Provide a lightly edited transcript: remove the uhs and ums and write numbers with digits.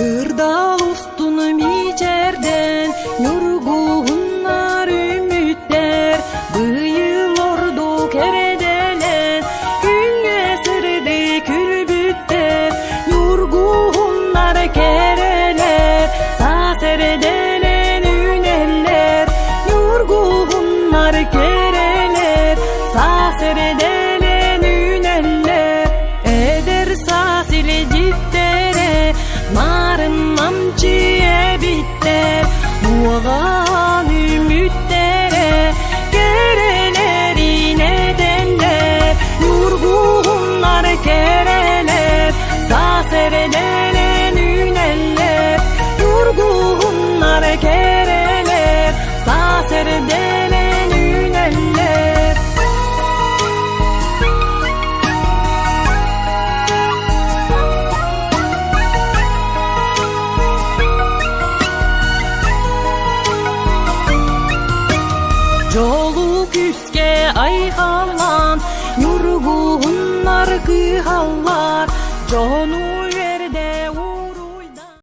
Kırdal ustunu micerden yorgunlar ümitler, bıyıl ordu keredelen gülle sırdı külbütler. Yorgunlar kereler sasereden üneller, yorgunlar kereler sasereden üneller. Eder sasile cidtere narın mamçiye bitter, muğan ümittere kereleri nedenler. Yorgunlar kereler sasereden üneller, yorgunlar kereler sasereden üneller. Jolu küske ayhalan, yorgunlar kıhallar, jonu